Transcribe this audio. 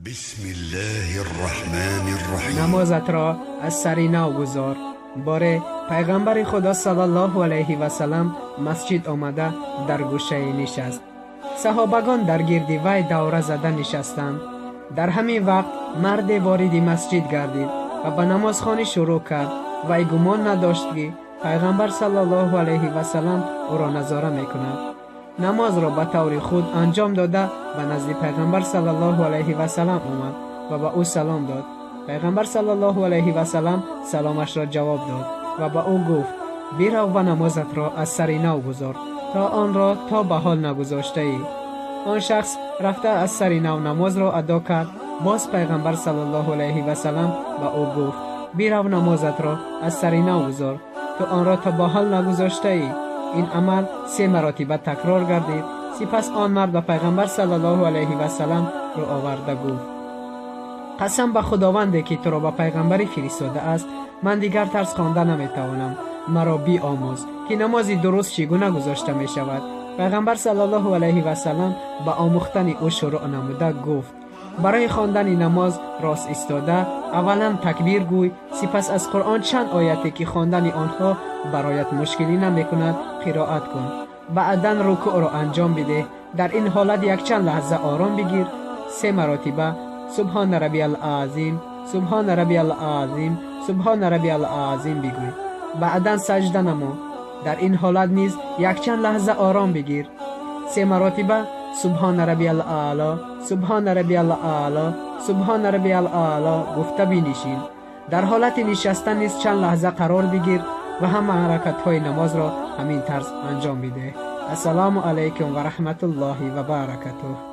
بسم الله الرحمن الرحیم. نمازت را از سر نو گذار. باره پیغمبر خدا صلی الله علیه و سلم مسجد آمده در گوشه نشست. صحابگان در گرد وی دوره زده نشستند. در همین وقت مرد وارد مسجد گردید و به نمازخوانی شروع کرد. وی گمان نداشت که پیغمبر صلی الله علیه و سلم او را نظاره میکند. نماز را به طور خود انجام داده به نزد پیغمبر صلی الله علیه و سلم آمد و به او سلام داد. پیغمبر صلی الله علیه و سلم سلامش را جواب داد و به او گفت: برو و نمازت را از سر نو گذار تا آن را تا به حال نگذاشته ای. آن شخص رفته از سر نو نماز را ادا کرد. باز پیغمبر صلی الله علیه و سلم به او گفت: برو نمازت را از سر نو گذار تا آن را تا به حال نگذاشته ای. این عمل 3 مرتبه تکرار گردید. سپس آن مرد به پیغمبر صلی الله علیه و سلم رو آورده گفت: قسم به خداوندی که تو را به پیغمبری فرستاده است، من دیگر ترس خوانده نمیتوانم. مرا بیاموز که نماز درست چگونه گذاشته می شود. پیغمبر صلی الله علیه و سلم به آموختن او شروع نموده گفت: برای خواندن نماز راست ایستاده اولا تکبیر گوی، سپس از قرآن چند آیتی که خواندن آنها برایت مشکلی نمی کند قرائت کن. بعداً رکوع را انجام بده. در این حالت یک چند لحظه آرام بگیر. 3 مرتبه سبحان ربی العظیم، سبحان ربی العظیم، سبحان ربی العظیم بگوی. بعداً سجده نما. در این حالت نیز یک چند لحظه آرام بگیر. 3 مرتبه سبحان ربی الاعلی، سبحان ربی الاعلی، سبحان ربی الاعلی گفته بنشین. در حالت نشستن نیز چند لحظه قرار بگیر و همه حرکت های نماز را همین طرز انجام بده. السلام علیکم و رحمت الله و برکاته.